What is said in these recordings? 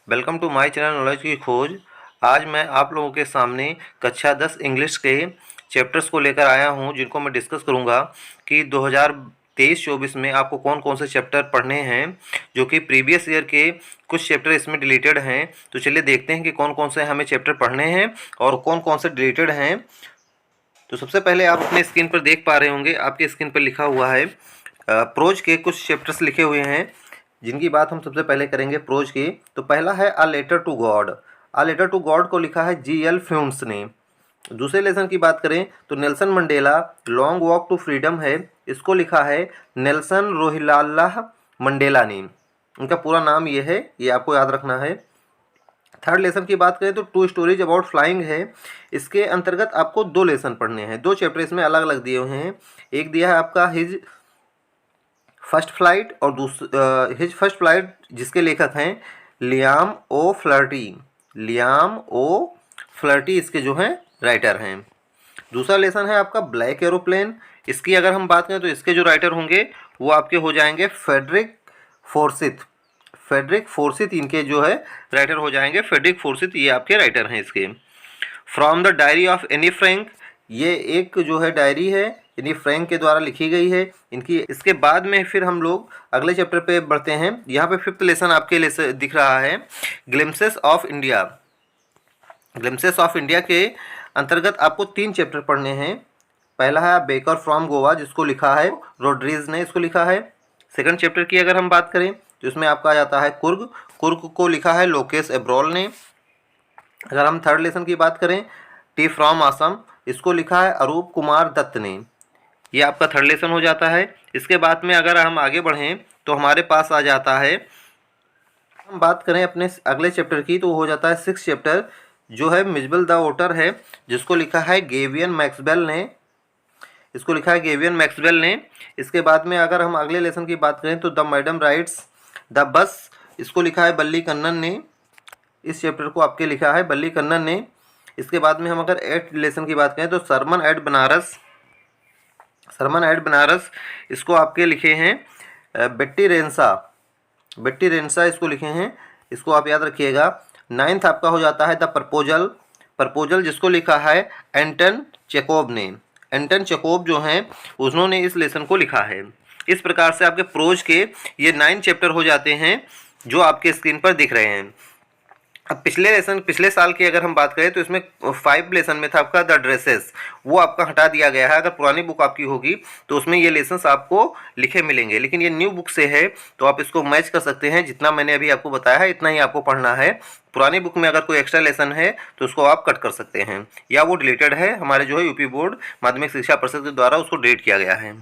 Welcome to my channel knowledge की खोज। आज मैं आप लोगों के सामने कक्षा 10 इंग्लिश के चैप्टर्स को लेकर आया हूं, जिनको मैं डिस्कस करूंगा कि 2023-24 में आपको कौन कौन से चैप्टर पढ़ने हैं, जो कि प्रीवियस ईयर के कुछ चैप्टर इसमें डिलीटेड हैं। तो चलिए देखते हैं कि कौन कौन से हमें चैप्टर पढ़ने हैं और कौन कौन से डिलीटेड हैं। तो सबसे पहले आप अपने स्क्रीन पर देख पा रहे होंगे, आपके स्क्रीन पर लिखा हुआ है प्रोज के कुछ चैप्टर्स लिखे हुए हैं, जिनकी बात हम सबसे पहले करेंगे प्रोज की। तो पहला है a letter to God. A letter to God को लिखा है G.L. फ्यूम्स ने। दूसरे लेसन की बात करें तो Nelson Mandela long walk to freedom है, इसको लिखा है नेल्सन रोहिलाला मंडेला ने। इनका पूरा नाम ये है, ये आपको याद रखना है। थर्ड लेसन की बात करें तो टू स्टोरीज अबाउट फ्लाइंग है। इसके अंतर्गत आपको दो लेसन पढ़ने हैं, दो चैप्टर इसमें अलग अलग दिए हुए हैं। एक दिया है आपका हिज फर्स्ट फ्लाइट और हिज फर्स्ट फ्लाइट, जिसके लेखक हैं लियाम ओ फ्लर्टी। लियाम ओ फ्लर्टी इसके जो हैं राइटर हैं। दूसरा लेसन है आपका ब्लैक एरोप्लेन। इसकी अगर हम बात करें तो इसके जो राइटर होंगे वो आपके हो जाएंगे फेडरिक फोर्सिथ। फेडरिक फोर्सिथ इनके जो है राइटर हो जाएंगे। फेडरिक फोर्सिथ ये आपके राइटर हैं इसके। From the diary of Anne Frank, ये एक जो है डायरी है, एनी फ्रैंक के द्वारा लिखी गई है इनकी। इसके बाद में फिर हम लोग अगले चैप्टर पे बढ़ते हैं। यहाँ पे फिफ्थ लेसन आपके लिए दिख रहा है glimpses of India. Glimpses of India के अंतर्गत आपको 3 चैप्टर पढ़ने हैं। पहला है बेकर फ्रॉम गोवा, जिसको लिखा है रोड्रीज ने, इसको लिखा है। सेकंड चैप्टर की अगर हम बात करें तो इसमें आपका आ जाता है कुर्ग। कुर्ग को लिखा है लोकेश एब्रोल ने। अगर हम थर्ड लेसन की बात करें टी फ्रॉम आसम, इसको लिखा है अरूप कुमार दत्त ने। ये आपका थर्ड लेसन हो जाता है। इसके बाद में अगर हम आगे बढ़ें तो हमारे पास आ जाता है, हम बात करें अपने अगले चैप्टर की तो हो जाता है 6 चैप्टर, जो है मिजबल द वोटर है, जिसको लिखा है गेवियन मैक्सवेल ने। इसको लिखा है गेवियन मैक्सवेल ने। इसके बाद में अगर हम अगले लेसन की बात करें तो the madam rights the bus, इसको लिखा है बल्ली कन्नन ने। इस चैप्टर को आपके लिखा है बल्ली कन्नन ने। इसके बाद में हम अगर 8th लेसन की बात करें तो सरमन एट बनारस। सरमन एट बनारस इसको आपके लिखे हैं बेट्टी रेंसा। बेट्टी रेंसा इसको लिखे हैं, इसको आप याद रखिएगा। 9th आपका हो जाता है द प्रपोजल। प्रपोजल जिसको लिखा है एंटन चेकोब ने। एंटन चेकोब जो हैं उन्होंने इस लेसन को लिखा है। इस प्रकार से आपके प्रोज के ये 9 चैप्टर हो जाते हैं, जो आपके स्क्रीन पर दिख रहे हैं। अब पिछले साल की अगर हम बात करें तो इसमें 5 लेसन में था आपका द ड्रेसेस, वो आपका हटा दिया गया है। अगर पुरानी बुक आपकी होगी तो उसमें ये लेसन्स आपको लिखे मिलेंगे, लेकिन ये न्यू बुक से है तो आप इसको मैच कर सकते हैं। जितना मैंने अभी आपको बताया है इतना ही आपको पढ़ना है। पुरानी बुक में अगर कोई एक्स्ट्रा लेसन है तो उसको आप कट कर सकते हैं, या वो डिलीटेड है, हमारे जो है यूपी बोर्ड माध्यमिक शिक्षा परिषद के द्वारा उसको डिलीट किया गया है।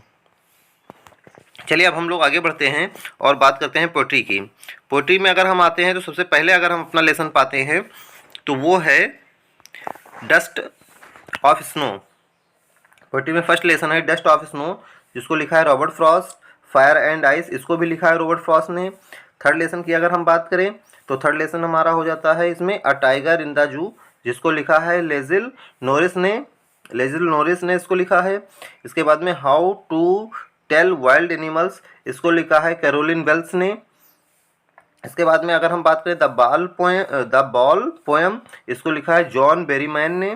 चलिए अब हम लोग आगे बढ़ते हैं और बात करते हैं पोइट्री की। पोइट्री में अगर हम आते हैं तो सबसे पहले अगर हम अपना लेसन पाते हैं तो वो है डस्ट ऑफ स्नो। पोइट्री में फर्स्ट लेसन है डस्ट ऑफ स्नो, जिसको लिखा है Robert Frost. Fire and ice, इसको भी लिखा है रॉबर्ट फ्रॉस्ट ने। थर्ड लेसन की अगर हम बात करें तो थर्ड लेसन हमारा हो जाता है इसमें a tiger in the zoo, जिसको लिखा है लेजिल नोरिस ने। लेजिल नोरिस ने इसको लिखा है। इसके बाद में how to tell wild animals, इसको लिखा है कैरोलिन वेल्स ने। इसके बाद में अगर हम बात करें द बॉल पोएम, इसको लिखा है जॉन बेरीमैन ने।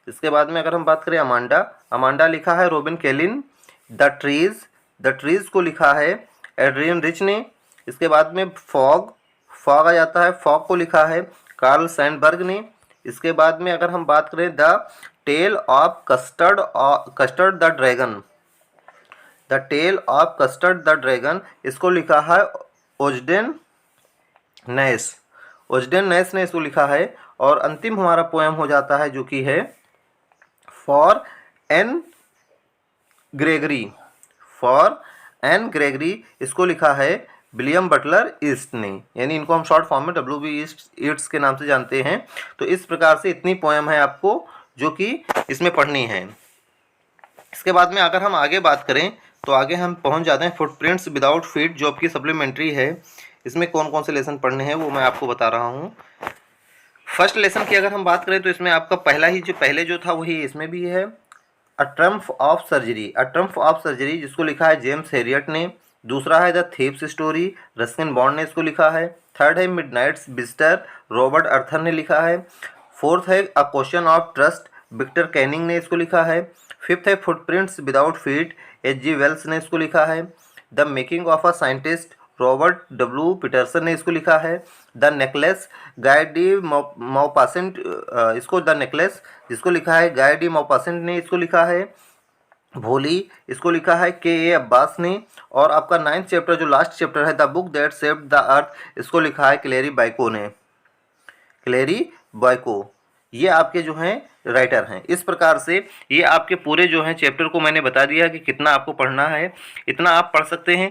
इसके बाद में अगर हम बात करें अमांडा, अमांडा लिखा है रोबिन केलिन। द ट्रीज को लिखा है एड्रियन रिच ने। इसके बाद में फॉग, फॉग आ जाता है, फॉग को लिखा है कार्ल सैंडबर्ग ने। इसके बाद में अगर हम बात करें the tale of Custard the dragon, the tale of Custard the dragon, इसको लिखा है ओजडेन नैस। ओजडेन नैस ने इसको लिखा है। और अंतिम हमारा पोएम हो जाता है जो कि है for Anne Gregory. For Anne Gregory, इसको लिखा है विलियम बटलर ईस्ट ने, यानी इनको हम शॉर्ट फॉर्म में WB ईट्स के नाम से जानते हैं। तो इस प्रकार से इतनी पोएम है आपको जो कि इसमें पढ़नी है। इसके बाद में अगर हम आगे बात करें तो आगे हम पहुंच जाते हैं फुटप्रिंट्स विदाउट फीट, जो आपकी सप्लीमेंट्री है। इसमें कौन कौन से लेसन पढ़ने हैं वो मैं आपको बता रहा हूं। फर्स्ट लेसन की अगर हम बात करें तो इसमें आपका पहले जो था वही इसमें भी है, a triumph of surgery. A triumph of जिसको लिखा है जेम्स हेरियट ने। दूसरा है the thief's story, Ruskin Bond ने इसको लिखा है। थर्ड है मिडनाइट्स विजिटर, रॉबर्ट अर्थर ने लिखा है। फोर्थ है a question of trust, Victor Canning ने इसको लिखा है। फिफ्थ है footprints without feet, H G. Wells ने इसको लिखा है। The making of a scientist, Robert W Peterson ने इसको लिखा है। The necklace, Guy de Maupassant, इसको द नेकलेस जिसको लिखा है गाय डी मॉपासेंट ने इसको लिखा है। भोली, इसको लिखा है के अब्बास ने। और आपका 9th चैप्टर जो लास्ट चैप्टर है the book that saved the earth, इसको लिखा है क्लेरी बाइको ने, क्लेरी बाइको। ये आपके जो हैं राइटर हैं। इस प्रकार से ये आपके पूरे जो हैं चैप्टर को मैंने बता दिया कि कितना आपको पढ़ना है, इतना आप पढ़ सकते हैं।